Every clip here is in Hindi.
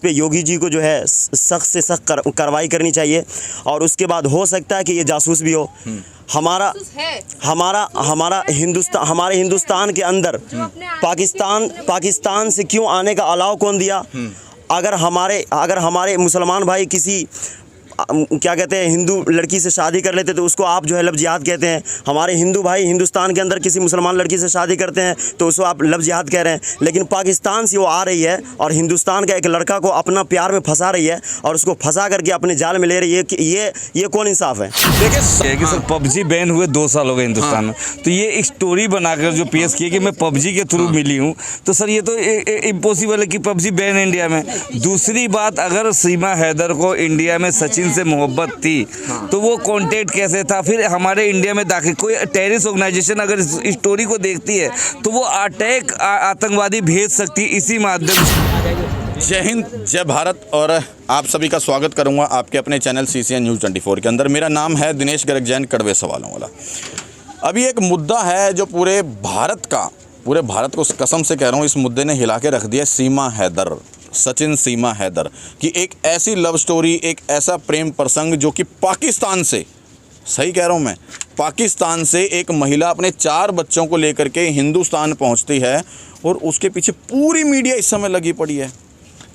पे योगी जी को जो है सख्त से सख्त कार्रवाई करनी चाहिए। और उसके बाद हो सकता है कि ये जासूस भी हो। हमारे हिंदुस्तान के अंदर पाकिस्तान से क्यों आने का अलाव कौन दिया? अगर हमारे मुसलमान भाई किसी क्या कहते हैं हिंदू लड़की से शादी कर लेते तो उसको आप जो है लब जिहाद कहते हैं। हमारे हिंदू भाई हिंदुस्तान के अंदर किसी मुसलमान लड़की से शादी करते हैं तो उसको आप लब जिहाद कह रहे हैं। लेकिन पाकिस्तान से वो आ रही है और हिंदुस्तान का एक लड़का को अपना प्यार में फंसा रही है और उसको फंसा करके अपने जाल में ले रही है। ये कौन इंसाफ है? देखिए कि सर पबजी बैन हुए 2 साल हो गए हिंदुस्तान में, तो ये एक स्टोरी बनाकर जो पेश किए कि मैं पबजी के थ्रू मिली हूँ, तो सर ये तो इम्पॉसिबल है कि पबजी बैन इंडिया में। दूसरी बात, अगर सीमा हैदर को इंडिया में सचिन से मोहब्बत थी तो वो कॉन्टेक्ट कैसे था? फिर हमारे इंडिया में दाखिल कोई टेररिस्ट ऑर्गेनाइजेशन अगर इस स्टोरी को देखती है तो वो अटैक आतंकवादी भेज सकती है इसी माध्यम से। जय हिंद, जय भारत और आप सभी का स्वागत करूंगा आपके अपने चैनल CCN न्यूज़ 24 के अंदर। मेरा नाम है दिनेश गर्ग जैन, कड़वे सवालों वाला। अभी एक मुद्दा है जो पूरे भारत को कसम से कह रहा हूँ, इस मुद्दे ने हिला के रख दिया। सीमा हैदर, सचिन सीमा हैदर की एक ऐसी लव स्टोरी, एक ऐसा प्रेम प्रसंग जो कि पाकिस्तान से, सही कह रहा हूँ मैं, पाकिस्तान से एक महिला अपने 4 बच्चों को लेकर के हिंदुस्तान पहुँचती है और उसके पीछे पूरी मीडिया इस समय लगी पड़ी है।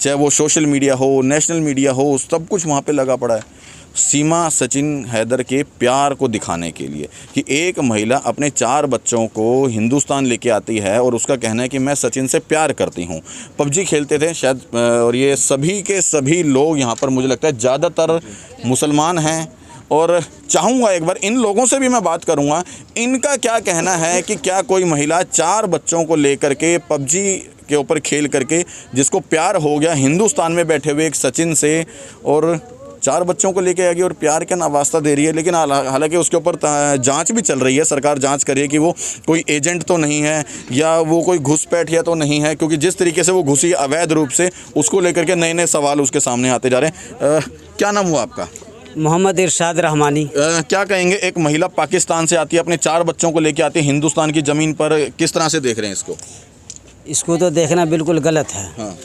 चाहे वो सोशल मीडिया हो, नेशनल मीडिया हो, सब कुछ वहाँ पे लगा पड़ा है सीमा सचिन हैदर के प्यार को दिखाने के लिए कि एक महिला अपने 4 बच्चों को हिंदुस्तान लेके आती है और उसका कहना है कि मैं सचिन से प्यार करती हूँ। पबजी खेलते थे शायद, और ये सभी के सभी लोग यहाँ पर मुझे लगता है ज़्यादातर मुसलमान हैं। और चाहूँगा एक बार इन लोगों से भी मैं बात करूँगा, इनका क्या कहना है कि क्या कोई महिला 4 बच्चों को लेकर के पबजी के ऊपर खेल करके, जिसको प्यार हो गया हिंदुस्तान में बैठे हुए एक सचिन से, और 4 बच्चों को लेके आएगी और प्यार का नावास्ता दे रही है। लेकिन हालांकि उसके ऊपर जांच भी चल रही है, सरकार जांच कर रही है कि वो कोई एजेंट तो नहीं है या वो कोई घुसपैठिया तो नहीं है, क्योंकि जिस तरीके से वो घुसी अवैध रूप से, उसको लेकर के नए नए सवाल उसके सामने आते जा रहे हैं। क्या नाम हुआ आपका? मोहम्मद इरशाद रहमानी। क्या कहेंगे, एक महिला पाकिस्तान से आती है, अपने 4 बच्चों को लेके आती है हिंदुस्तान की ज़मीन पर, किस तरह से देख रहे हैं इसको? इसको तो देखना बिल्कुल गलत है। हाँ।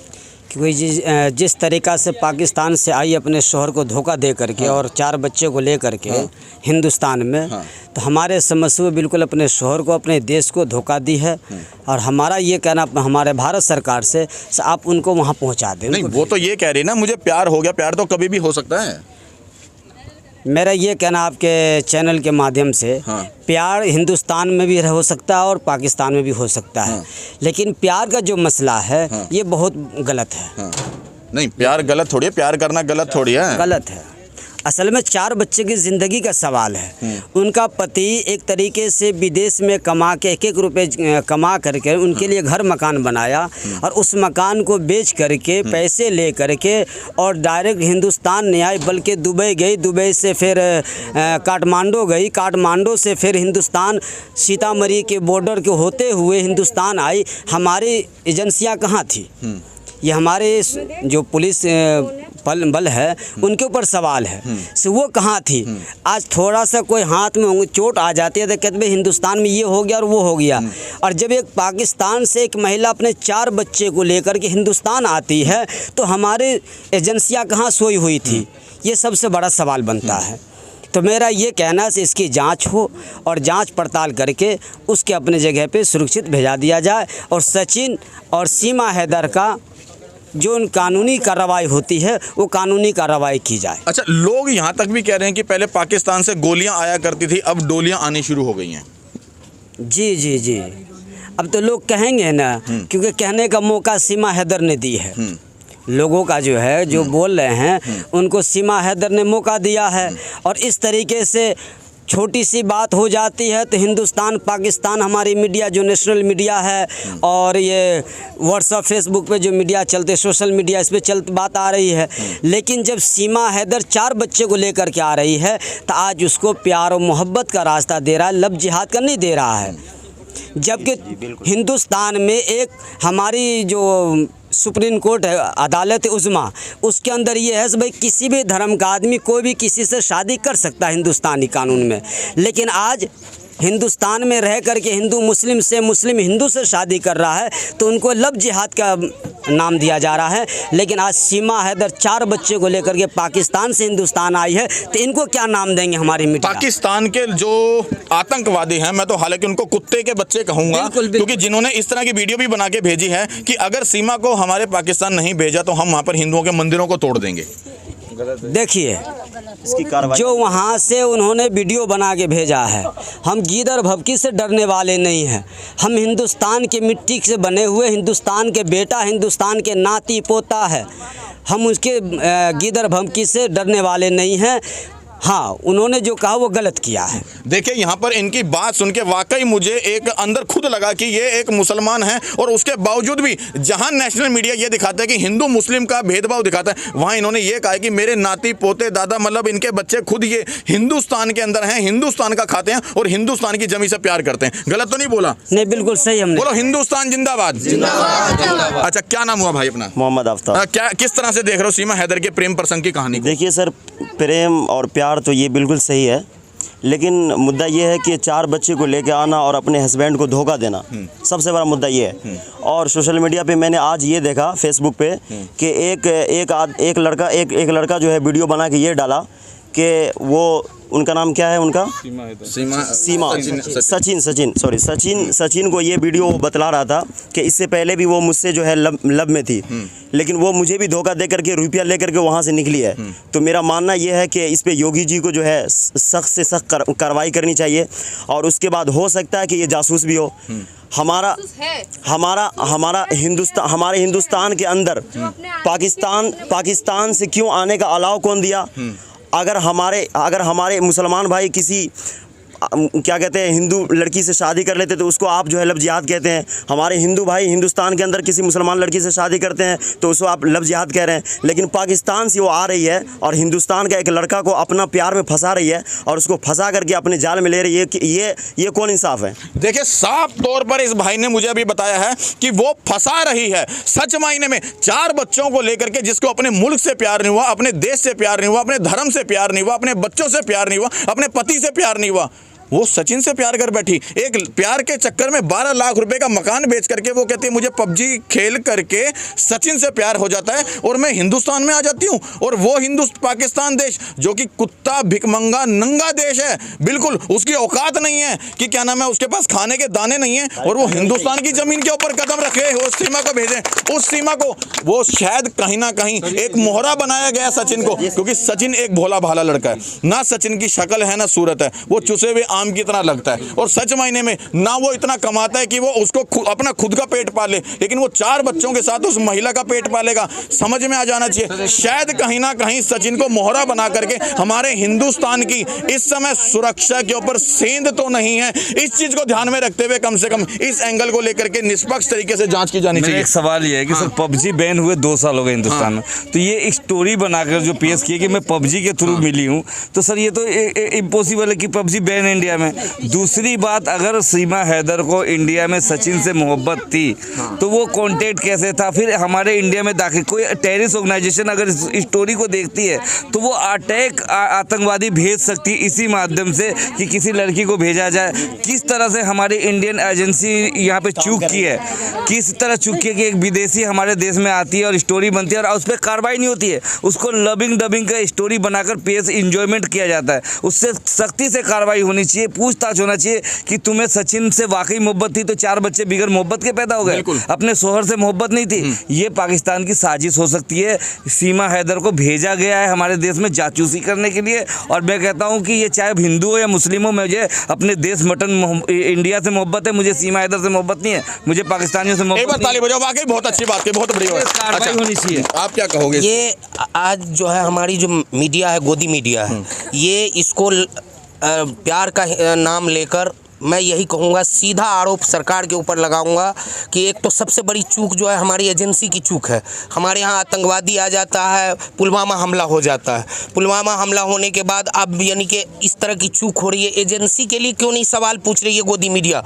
क्योंकि जिस तरीक़ा से पाकिस्तान से आई अपने शोहर को धोखा दे करके, और 4 बच्चे को ले करके हिंदुस्तान में, तो हमारे समझ से बिल्कुल अपने शोहर को, अपने देश को धोखा दी है। और हमारा ये कहना हमारे भारत सरकार से आप उनको वहाँ पहुँचा दें। नहीं, वो तो ये कह रही ना मुझे प्यार हो गया, प्यार तो कभी भी हो सकता है। मेरा ये कहना आपके चैनल के माध्यम से, प्यार हिंदुस्तान में भी हो सकता है और पाकिस्तान में भी हो सकता है। लेकिन प्यार का जो मसला है ये बहुत गलत है। नहीं, प्यार गलत थोड़ी है, प्यार करना गलत थोड़ी है। गलत है। असल में 4 बच्चे की ज़िंदगी का सवाल है। उनका पति एक तरीके से विदेश में कमा के 1-1 रुपये कमा करके उनके लिए घर मकान बनाया, और उस मकान को बेच करके पैसे ले करके और डायरेक्ट हिंदुस्तान नहीं आई, बल्कि दुबई गई, दुबई से फिर काठमांडू गई, काठमांडू से फिर हिंदुस्तान सीतामढ़ी के बॉर्डर के होते हुए हिंदुस्तान आई। हमारी एजेंसियाँ कहाँ थी? ये हमारे जो पुलिस बल है उनके ऊपर सवाल है, सो वो कहाँ थी? आज थोड़ा सा कोई हाथ में चोट आ जाती है तो कहते भाई हिंदुस्तान में ये हो गया और वो हो गया। और जब एक पाकिस्तान से एक महिला अपने 4 बच्चे को लेकर के हिंदुस्तान आती है तो हमारी एजेंसियाँ कहाँ सोई हुई थी? ये सबसे बड़ा सवाल बनता है। तो मेरा ये कहना है इसकी जांच हो और जांच पड़ताल करके उसके अपने जगह पे सुरक्षित भेजा दिया जाए, और सचिन और सीमा हैदर का जो कानूनी कार्रवाई होती है वो कानूनी कार्रवाई की जाए। अच्छा, लोग यहाँ तक भी कह रहे हैं कि पहले पाकिस्तान से गोलियाँ आया करती थी, अब डोलियाँ आनी शुरू हो गई हैं। जी जी जी, अब तो लोग कहेंगे ना, क्योंकि कहने का मौका सीमा हैदर ने दी है। लोगों का जो है, जो बोल रहे हैं, उनको सीमा हैदर ने मौका दिया है। और इस तरीके से छोटी सी बात हो जाती है तो हिंदुस्तान पाकिस्तान, हमारी मीडिया जो नेशनल मीडिया है और ये व्हाट्सअप फेसबुक पे जो मीडिया चलते, सोशल मीडिया, इस पे बात आ रही है। लेकिन जब सीमा हैदर 4 बच्चे को लेकर के आ रही है तो आज उसको प्यार और मोहब्बत का रास्ता दे रहा है, लब जिहाद का नहीं दे रहा है। जबकि हिंदुस्तान में एक हमारी जो सुप्रीम कोर्ट है, अदालत उज़्मा, उसके अंदर ये है कि भाई किसी भी धर्म का आदमी कोई भी किसी से शादी कर सकता है हिंदुस्तानी कानून में। लेकिन आज हिंदुस्तान में रह करके हिंदू मुस्लिम से मुस्लिम हिंदू से शादी कर रहा है तो उनको लव जिहाद का नाम दिया जा रहा है। लेकिन आज सीमा हैदर 4 बच्चे को लेकर के पाकिस्तान से हिंदुस्तान आई है तो इनको क्या नाम देंगे हमारी मीडिया? पाकिस्तान के जो आतंकवादी हैं, मैं तो हालांकि उनको कुत्ते के बच्चे कहूंगा, बिल्कुल। क्योंकि जिन्होंने इस तरह की वीडियो भी बना के भेजी है कि अगर सीमा को हमारे पाकिस्तान नहीं भेजा तो हम वहां पर हिंदुओं के मंदिरों को तोड़ देंगे। देखिए इसकी कार्रवाई जो वहाँ से उन्होंने वीडियो बना के भेजा है, हम गीदड़ भभकी से डरने वाले नहीं हैं। हम हिंदुस्तान की मिट्टी से बने हुए हिंदुस्तान के बेटा, हिंदुस्तान के नाती पोता है। हम उसके गीदड़ भभकी से डरने वाले नहीं हैं। हाँ, उन्होंने जो कहा वो गलत किया है। देखिए यहाँ पर इनकी बात सुन के वाकई मुझे एक अंदर खुद लगा कि ये एक मुसलमान है, और उसके बावजूद भी जहाँ नेशनल मीडिया ये दिखाता है कि हिंदू मुस्लिम का भेदभाव दिखाता है, वहाँ इन्होंने ये कहा कि मेरे नाती पोते दादा, मतलब इनके बच्चे खुद ये हिंदुस्तान के अंदर हैं, हिंदुस्तान का खाते हैं और हिंदुस्तान की जमीन से प्यार करते हैं। गलत तो नहीं बोला? नहीं, बिल्कुल सही। हमने बोलो हिंदुस्तान जिंदाबाद। अच्छा, क्या नाम हुआ भाई अपना? मोहम्मद आफ्ताब। क्या किस तरह से देख रहे हो सीमा हैदर के प्रेम प्रसंग की कहानी को? देखिए सर, प्रेम और प्यार तो ये बिल्कुल सही है, लेकिन मुद्दा ये है कि 4 बच्चे को लेके आना और अपने हस्बैंड को धोखा देना, सबसे बड़ा मुद्दा ये है। और सोशल मीडिया पे मैंने आज ये देखा फेसबुक पे कि एक लड़का जो है वीडियो बना के ये डाला कि वो, उनका नाम क्या है उनका? सचिन को ये वीडियो बतला रहा था कि इससे पहले भी वो मुझसे जो है लब में थी, लेकिन वो मुझे भी धोखा दे करके रुपया ले करके वहाँ से निकली है। तो मेरा मानना ये है कि इस पे योगी जी को जो है सख्त से सख्त कार्रवाई करनी चाहिए, और उसके बाद हो सकता है कि ये जासूस भी हो। हमारे हिंदुस्तान के अंदर पाकिस्तान से क्यों आने का अलाव कौन दिया? अगर हमारे मुसलमान भाई किसी क्या कहते हैं हिंदू लड़की से शादी कर लेते तो उसको आप जो है लव जिहाद कहते हैं। हमारे हिंदू भाई हिंदुस्तान के अंदर किसी मुसलमान लड़की से शादी करते हैं तो उसको आप लव जिहाद कह रहे हैं। लेकिन पाकिस्तान से वो आ रही है और हिंदुस्तान का एक लड़का को अपना प्यार में फंसा रही है और उसको फंसा करके अपने जाल में ले रही है। ये कौन इंसाफ है? देखिए, साफ तौर पर इस भाई ने मुझे अभी बताया है कि वो फंसा रही है। सच मायने में 4 बच्चों को लेकर के, जिसको अपने मुल्क से प्यार नहीं हुआ, अपने देश से प्यार नहीं हुआ, अपने धर्म से प्यार नहीं हुआ, अपने बच्चों से प्यार नहीं हुआ, अपने पति से प्यार नहीं हुआ, वो सचिन से प्यार कर बैठी। एक प्यार के चक्कर में 12 लाख रुपए का मकान बेच करके वो कहती है मुझे पबजी खेल करके सचिन से प्यार हो जाता है और मैं हिंदुस्तान में आ जाती हूँ। और वो पाकिस्तान देश जो कि कुत्ता भिखमंगा नंगा देश है, बिल्कुल उसकी औकात नहीं है कि क्या नाम है, उसके पास खाने के दाने नहीं है, और वो हिंदुस्तान की जमीन के ऊपर कदम रखे उस सीमा को भेजें। उस सीमा को वो शायद कहीं ना कहीं एक मोहरा बनाया गया सचिन को, क्योंकि सचिन एक भोला भाला लड़का है। ना सचिन की शक्ल है ना सूरत है, वो चुसे हुए आम की तरह लगता है, और सच मायने में ना वो इतना कमाता है कि वो उसको अपना खुद का पेट पाले, लेकिन वो 4 बच्चों के साथ उस महिला का पेट पालेगा। समझ में आ जाना चाहिए, शायद कहीं ना कहीं सचिन को मोहरा बना करके हमारे हिंदुस्तान की इस समय सुरक्षा के ऊपर सेंध तो नहीं है। इस चीज को ध्यान में रखते हुए कम से कम इस एंगल को लेकर के निष्पक्ष तरीके से जांच की जानी चाहिए। एक सवाल ये है कि सर पबजी बैन हुए 2 साल हो गए हिंदुस्तान में, तो ये एक स्टोरी बनाकर जो पेश की कि मैं पबजी के थ्रू मिली हूँ, तो सर ये तो इम्पॉसिबल है कि पबजी बैन इंडिया में। दूसरी बात, अगर सीमा हैदर को इंडिया में सचिन से मोहब्बत थी तो वो कॉन्टेक्ट कैसे था फिर हमारे इंडिया में दाखिल? कोई टेररिस्ट ऑर्गेनाइजेशन अगर इस स्टोरी को देखती है तो वो अटैक आतंकवादी भेज सकती है इसी माध्यम से कि किसी लड़की को भेजा जाए। किस तरह से हमारी इंडियन एजेंसी यहाँ पे चूक की है, किस तरह चूक की है कि एक विदेशी हमारे देश में आती है और स्टोरी बनती है और उस पर कार्रवाई नहीं होती है, उसको लबिंग डबिंग का स्टोरी बनाकर पेश इंजॉयमेंट किया जाता है। उससे सख्ती से कार्रवाई होनी चाहिए, पूछताछ होना चाहिए कि तुम्हें सचिन से वाकई मोहब्बत थी तो 4 बच्चे बिगड़ मोहब्बत के पैदा हो गए, अपने शोहर से मोहब्बत नहीं थी। ये पाकिस्तान की साजिश हो सकती है। सीमा हैदर को भेजा गया है हमारे देश में जासूसी करने के लिए, और मैं कहता हूं कि ये चाहे हिंदू हो या मुस्लिम हो, मुझे अपने देश इंडिया से मोहब्बत है, मुझे सीमा हैदर से मोहब्बत नहीं है, मुझे पाकिस्तानियों से मोहब्बत नहीं है। वाकई बहुत अच्छी बात है, बहुत बढ़िया कार्रवाई होनी चाहिए। आप क्या कहोगे? ये आज जो है हमारी जो मीडिया है, गोदी मीडिया है, ये इसको प्यार का नाम लेकर मैं यही कहूँगा, सीधा आरोप सरकार के ऊपर लगाऊंगा कि एक तो सबसे बड़ी चूक जो है हमारी एजेंसी की चूक है। हमारे यहाँ आतंकवादी आ जाता है, पुलवामा हमला हो जाता है, पुलवामा हमला होने के बाद अब यानी कि इस तरह की चूक हो रही है। एजेंसी के लिए क्यों नहीं सवाल पूछ रही है गोदी मीडिया?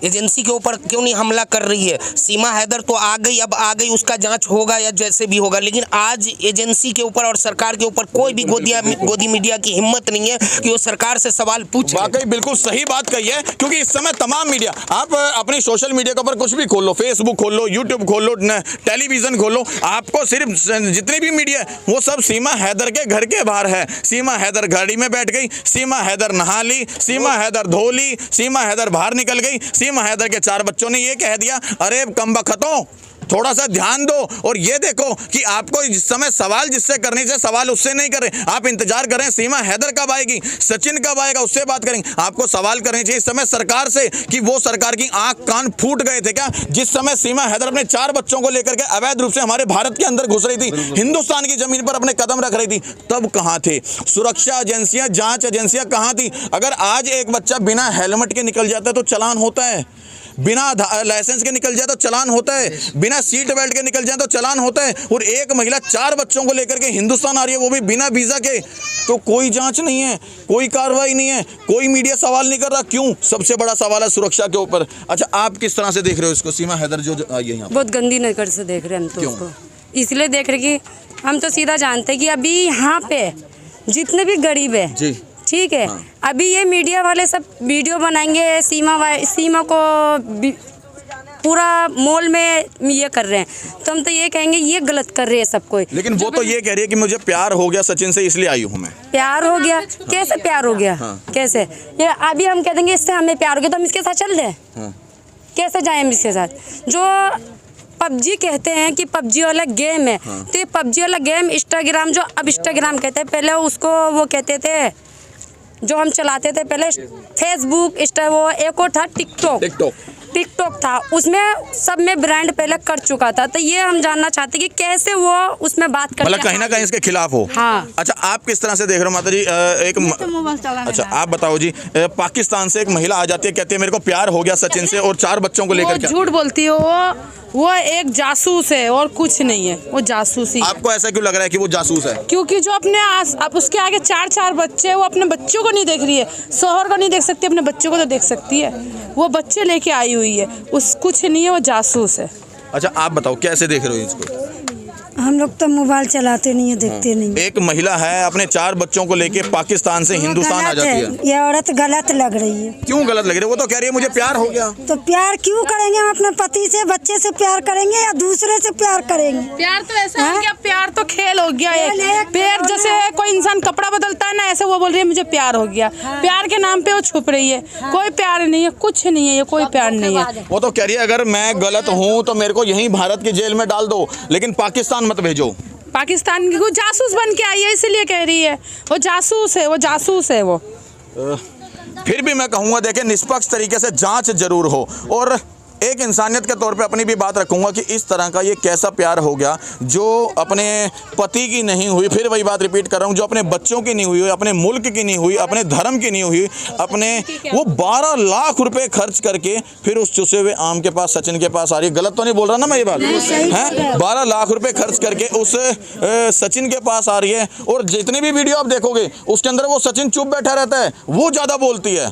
एजेंसी के ऊपर क्यों नहीं हमला कर रही है? सीमा हैदर तो आ गई, अब आ गई, उसका जांच होगा या जैसे भी होगा, लेकिन आज एजेंसी के ऊपर और सरकार के ऊपर कोई भी गोदी मीडिया की हिम्मत नहीं है कि वो सरकार से सवाल पूछे। वाकई बिल्कुल सही बात कही है, क्योंकि इस समय तमाम मीडिया, आप अपनी सोशल मीडिया के ऊपर कुछ भी खोल लो, फेसबुक खोल लो, यूट्यूब खोल लो, टेलीविजन खोल लो, आपको सिर्फ जितनी भी मीडिया है वो सब सीमा हैदर के घर के बाहर है। सीमा हैदर गाड़ी में बैठ गई, सीमा हैदर नहा ली, सीमा हैदर धो ली, सीमा हैदर बाहर निकल गई, सीमा हैदर के 4 बच्चों ने ये कह दिया, अरे कमबख्तों थोड़ा सा ध्यान दो। और ये देखो कि आपको इस समय सवाल जिससे करने से सवाल उससे नहीं कर रहे, आप इंतजार कर रहे हैं सीमा हैदर कब आएगी, सचिन कब आएगा, उससे बात करेंगे। आपको सवाल करने चाहिए इस समय सरकार से कि वो सरकार की आंख कान फूट गए थे क्या जिस समय सीमा हैदर अपने 4 बच्चों को लेकर के अवैध रूप से हमारे भारत के अंदर घुस रही थी, हिंदुस्तान की जमीन पर अपने कदम रख रही थी, तब कहां थे सुरक्षा एजेंसियां, जांच एजेंसियां कहां थी? अगर आज एक बच्चा बिना हेलमेट के निकल जाता है तो चालान होता है, बिना लाइसेंस के निकल जाए तो चालान होता है, बिना सीट बेल्ट के निकल जाए तो चालान होता है, और एक महिला 4 बच्चों को लेकर के हिंदुस्तान आ रही है, वो भी बिना वीजा के, तो कोई जांच नहीं है, कोई कार्रवाई नहीं है, कोई मीडिया सवाल नहीं कर रहा। क्यों? सबसे बड़ा सवाल है सुरक्षा के ऊपर। अच्छा, आप किस तरह से देख रहे हो इसको? सीमा हैदर जो आई है यहाँ बहुत गंदी नजर से देख रहे हैं हम तो उसको, इसलिए देख रहे कि हम तो सीधा जानते हैं कि अभी यहाँ पे जितने भी गरीब है जी, ठीक है, हाँ। अभी ये मीडिया वाले सब वीडियो बनाएंगे, सीमा को पूरा मॉल में ये कर रहे हैं, तो हम तो ये कहेंगे ये गलत कर रहे हैं सब कोई। लेकिन वो तो ये कह रही है कि मुझे प्यार हो गया सचिन से इसलिए आई हूँ मैं। प्यार हो गया? कैसे प्यार हो गया? हाँ। कैसे? ये अभी हम कह देंगे इससे हमें प्यार हो गया तो हम इसके साथ चल दें? हाँ। कैसे जाएं हम इसके साथ? जो पबजी कहते हैं कि पबजी वाला गेम है, तो ये पबजी वाला गेम इंस्टाग्राम, जो अब इंस्टाग्राम कहते हैं, पहले उसको वो कहते थे, जो हम चलाते थे पहले फेसबुक, इंस्टा, वो एक और था टिकटॉक था, उसमें सब में ब्रांड पहले कर चुका था। तो ये हम जानना चाहते कि कैसे वो उसमें बात करते, मतलब कहीं ना कहीं इसके खिलाफ हो। हाँ। अच्छा, आप किस तरह से देख रहे हो माता जी? अच्छा, आप बताओ जी, पाकिस्तान से एक महिला आ जाती है, कहती है मेरे को प्यार हो गया सचिन से, और 4 बच्चों को लेकर के। झूठ बोलती है वो एक जासूस है और कुछ नहीं है, वो जासूसी। आपको ऐसा क्यों लग रहा है कि वो जासूस है? क्योंकि जो अब उसके आगे 4 बच्चे, वो अपने बच्चों को नहीं देख रही है, शोहर को नहीं देख सकती, अपने बच्चों को तो देख सकती है। वो बच्चे लेके आई हुई है, उस कुछ नहीं है, वो जासूस है। अच्छा, आप बताओ कैसे देख रहे हो इसको? हम लोग तो मोबाइल चलाते नहीं है, देखते नहीं। एक महिला है अपने 4 बच्चों को लेके पाकिस्तान से हिंदुस्तान आ जाती है। ये औरत गलत लग रही है। क्यों गलत लग रही है? वो तो कह रही है मुझे प्यार हो गया। तो प्यार क्यों करेंगे? हम अपने पति से, बच्चे से प्यार करेंगे या दूसरे से प्यार करेंगे? प्यार तो ऐसा हो गया, प्यार तो खेल हो गया एक। प्यार जैसे कोई इंसान कपड़ा बदलता है ना, ऐसे वो बोल रही है मुझे प्यार हो गया। प्यार के नाम पे वो छुप रही है, कोई प्यार नहीं है, कुछ नहीं है, ये कोई प्यार नहीं है। वो तो कह रही है अगर मैं गलत हूँ तो मेरे को यहीं भारत की जेल में डाल दो, लेकिन पाकिस्तान मत भेजो। पाकिस्तान की वो जासूस बन के आई है, इसलिए कह रही है वो जासूस है, वो जासूस है वो। फिर भी मैं कहूँगा देखें, निष्पक्ष तरीके से जांच जरूर हो, और एक इंसानियत के तौर पे अपनी भी बात रखूंगा कि इस तरह का ये कैसा प्यार हो गया जो अपने पति की नहीं हुई, फिर वही बात रिपीट कर रहा हूँ, जो अपने बच्चों की नहीं हुई, अपने मुल्क की नहीं हुई, अपने धर्म की नहीं हुई, अपने वो 12 लाख रुपए खर्च करके फिर उस चुसे हुए आम के पास, सचिन के पास आ रही है। गलत तो नहीं बोल रहा ना मैं ये बात? है 12 लाख रुपए खर्च करके उस सचिन के पास आ रही है, और जितनी भी वीडियो आप देखोगे उसके अंदर वो सचिन चुप बैठा रहता है, वो ज़्यादा बोलती है।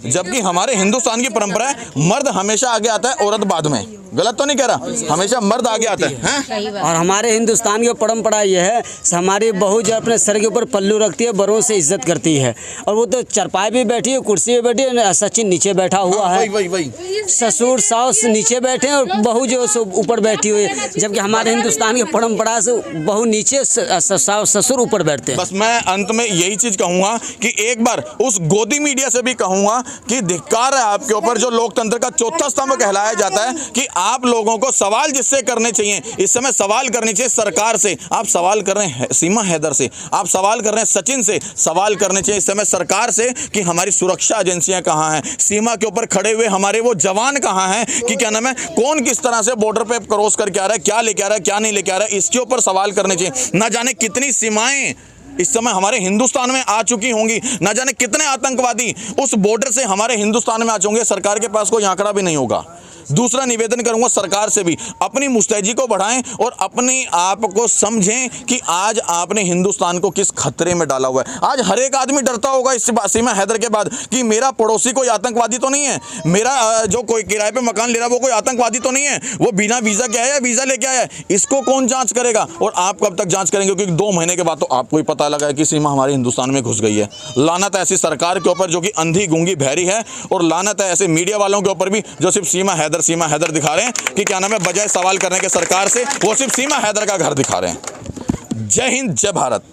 जबकि हमारे हिंदुस्तान की परंपरा है मर्द हमेशा आगे आता है, औरत बाद में। गलत तो नहीं कह रहा? हमेशा मर्द आगे आता है। और हमारे हिंदुस्तान की परंपरा ये है, हमारी बहू जो अपने सर के ऊपर पल्लू रखती है, बड़ों से इज्जत करती है, और वो तो चरपाई भी बैठी है, कुर्सी भी बैठी है, सचिन नीचे बैठा हुआ है, वही ससुर सास नीचे बैठे हैं और बहू जो है ऊपर बैठी हुई है। जबकि हमारे हिंदुस्तान की परंपरा से बहू नीचे, ससुर ऊपर बैठते हैं। बस मैं अंत में यही चीज कहूंगा कि एक बार उस गोदी मीडिया से भी कहूंगा कि धिक्कार है आपके ऊपर, जो लोकतंत्र का चौथा स्तंभ कहलाया जाता है, कि आप लोगों को सवाल जिससे करने चाहिए इस समय सवाल करने चाहिए सरकार से। आप सवाल कर रहे हैं सीमा हैदर से, आप सवाल कर रहे हैं सचिन से, सवाल करने चाहिए इस समय सरकार से कि हमारी सुरक्षा एजेंसियां कहां हैं, सीमा के ऊपर खड़े हुए हमारे वो जवान कहां हैं, कि क्या नाम है, कौन किस तरह से बॉर्डर पे क्रॉस करके आ रहा है, क्या लेके आ रहा है, क्या नहीं लेके आ रहा है, इसके ऊपर सवाल करने चाहिए। ना जाने कितनी सीमाएं इस समय हमारे हिंदुस्तान में आ चुकी होंगी, ना जाने कितने आतंकवादी उस बॉर्डर से हमारे हिंदुस्तान में आ चुके, सरकार के पास कोई आंकड़ा भी नहीं होगा। दूसरा निवेदन करूंगा सरकार से भी, अपनी मुस्तैदी को बढ़ाएं और अपने आप को समझें कि आज आपने हिंदुस्तान को किस खतरे में डाला हुआ है। आज हर एक आदमी डरता होगा इस सीमा हैदर के बाद कि मेरा पड़ोसी कोई आतंकवादी तो नहीं है, मेरा जो कोई किराए पे मकान ले रहा है वो कोई आतंकवादी तो नहीं है, वो बिना वीज़ा के आया है, वीज़ा लेके आया है, इसको कौन जांच करेगा? और आप कब तक जांच करेंगे? क्योंकि 2 महीने के बाद तो आपको ही पता लगा है कि सीमा हमारे हिंदुस्तान में घुस गई है। लानत है ऐसी सरकार के ऊपर जो कि अंधी गूंगी बहरी है, और लानत है ऐसे मीडिया वालों के ऊपर भी जो सिर्फ सीमा हैदर दिखा रहे हैं कि क्या नाम है, बजाय सवाल करने के सरकार से वो सिर्फ सीमा हैदर का घर दिखा रहे हैं। जय हिंद, जय भारत।